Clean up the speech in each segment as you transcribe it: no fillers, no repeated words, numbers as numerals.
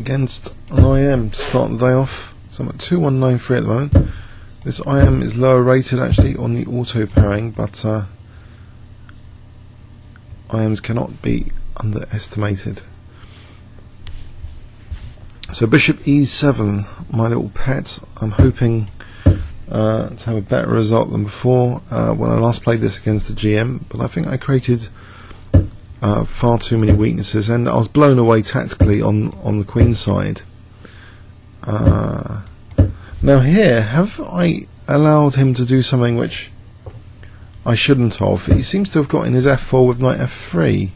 against an IM to start the day off. So I'm at 2193 at the moment. This IM is lower rated actually on the auto pairing, but IMs cannot be underestimated. So bishop e7, my little pet. I'm hoping to have a better result than before when I last played this against the GM, but I think I created far too many weaknesses, and I was blown away tactically on the queen side. Now here, have I allowed him to do something which I shouldn't have? He seems to have got in his f4 with knight f3.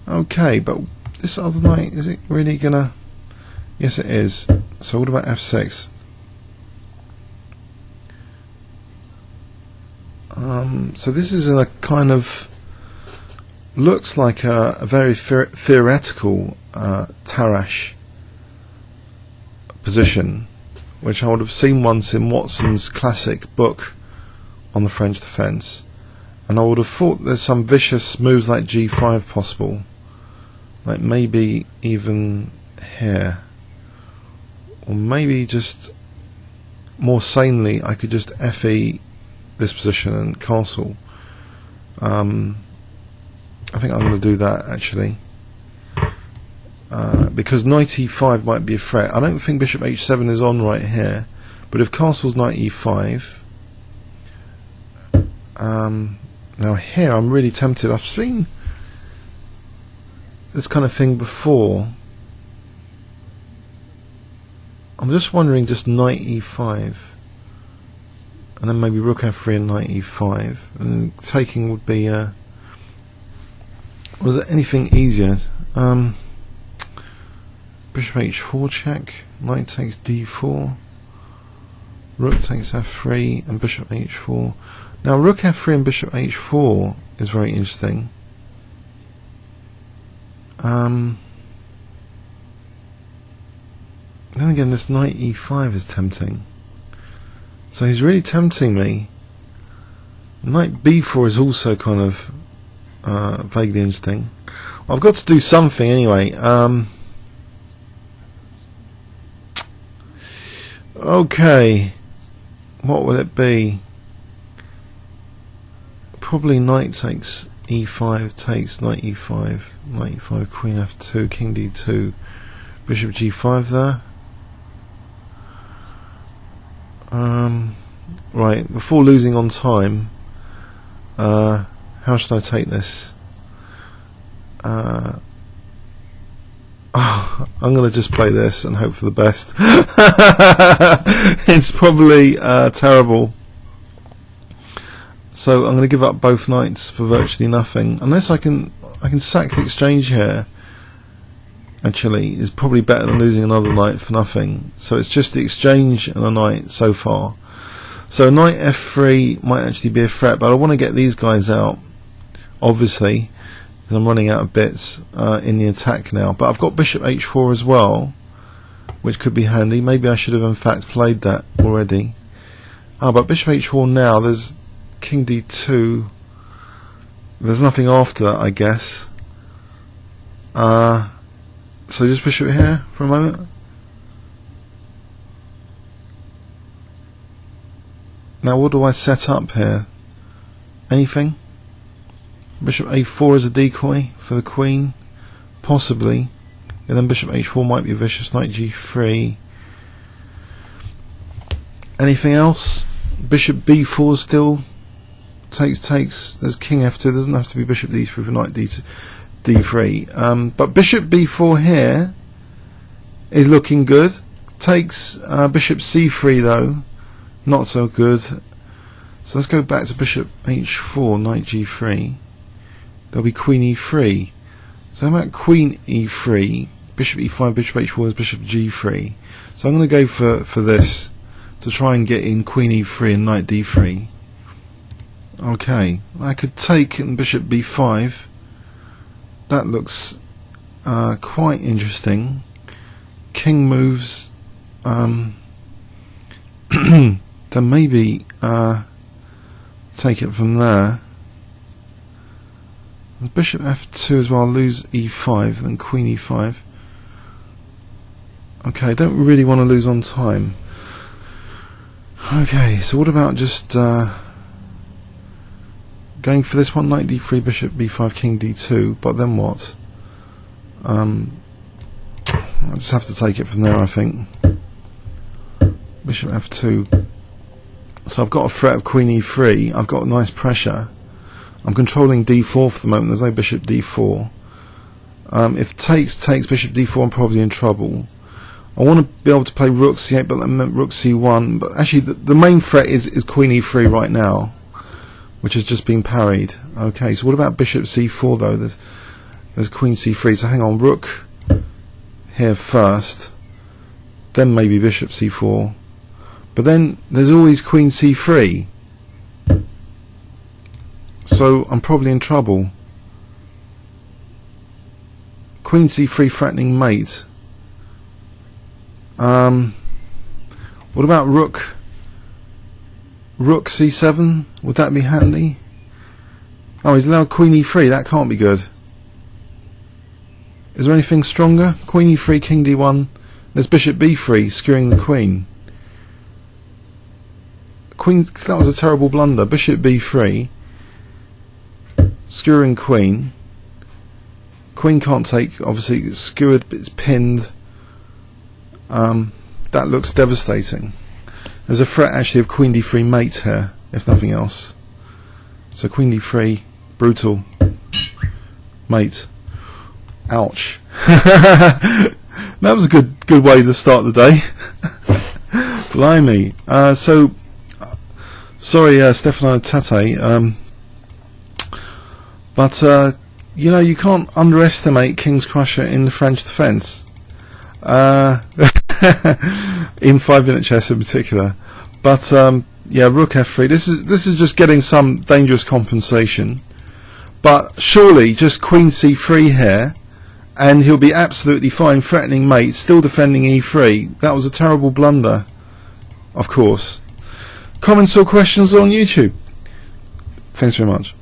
Okay, but this other knight, is it really gonna... Yes it is. So what about f6? So this is in a kind of... looks like a very theoretical Tarrasch position, which I would have seen once in Watson's classic book on the French defence, and I would have thought there's some vicious moves like g5 possible, like maybe even here, or maybe just more sanely I could just fe this position and castle. I think I'm going to do that actually, because knight e5 might be a threat. I don't think bishop h7 is on right here, but if castle's knight e5, now here I'm really tempted. I've seen this kind of thing before. I'm just wondering, just knight e5 and then maybe rook f3 and knight e5, and taking would be was there anything easier? Bishop h4 check, knight takes d4, rook takes f3 and bishop h4. Now rook f3 and bishop h4 is very interesting. Then again, this knight e5 is tempting. So he's really tempting me. Knight b4 is also kind of vaguely interesting. I've got to do something anyway. Okay, what will it be? Probably knight takes e5, takes knight e5, knight e5, queen f2, king d2, bishop g5 there. Right, before losing on time, how should I take this? I'm going to just play this and hope for the best. It's probably terrible. So I'm going to give up both knights for virtually nothing, unless I can sack the exchange here. Actually, is probably better than losing another knight for nothing. So it's just the exchange and a knight so far. So knight f3 might actually be a threat, but I want to get these guys out, obviously, because I'm running out of bits in the attack now. But I've got bishop h4 as well, which could be handy. Maybe I should have in fact played that already. But bishop h4 now, there's king d2. There's nothing after that, I guess. So just bishop here for a moment. Now what do I set up here? Anything? Bishop a4 as a decoy for the queen, possibly. And then bishop h4 might be vicious. Knight g3. Anything else? Bishop b4 still takes. There's king f2. There doesn't have to be bishop d3 for knight d3. But bishop b4 here is looking good. Takes bishop c3 though, not so good. So let's go back to bishop h4, knight g3. There'll be queen e3. So I'm at queen e3, bishop e5, bishop h4 is bishop g3. So I'm going to go for this to try and get in queen e3 and knight d3. Okay, I could take bishop b5. That looks quite interesting. King moves. Then maybe take it from there. Bishop f2 as well, lose e5, then queen e5. Okay, I don't really want to lose on time. Okay, so what about just going for this one, knight d3, bishop b5, king d2, but then what? I just have to take it from there, I think. Bishop f2. So I've got a threat of queen e3, I've got nice pressure. I'm controlling d4 for the moment, there's no bishop d4. If takes bishop d4, I'm probably in trouble. I want to be able to play rook c8, but then rook c1. But actually, the main threat is queen e3 right now, which has just been parried. Okay, so what about bishop c4 though? There's queen c3. So hang on, rook here first, then maybe bishop c4. But then there's always queen c3. So I'm probably in trouble. Queen c3 threatening mate. What about rook c7? Would that be handy? Oh, he's allowed queen e3. That can't be good. Is there anything stronger? Queen e3, king d1. There's bishop b3, skewing the queen. Queen. That was a terrible blunder. Bishop b3, skewering queen. Queen can't take. Obviously, it's skewered. It's pinned. That looks devastating. There's a threat actually of queen d3 mate here, if nothing else. So queen d3, brutal. Mate. Ouch. That was a good way to start the day. Blimey. So, sorry, Stefano Tate. But you know, you can't underestimate KingsCrusher in the French defence. In 5-minute chess in particular. But yeah, rook f3. This is just getting some dangerous compensation. But surely just queen c3 here, and he'll be absolutely fine, threatening mate, still defending e3. That was a terrible blunder, of course. Comments or questions on YouTube? Thanks very much.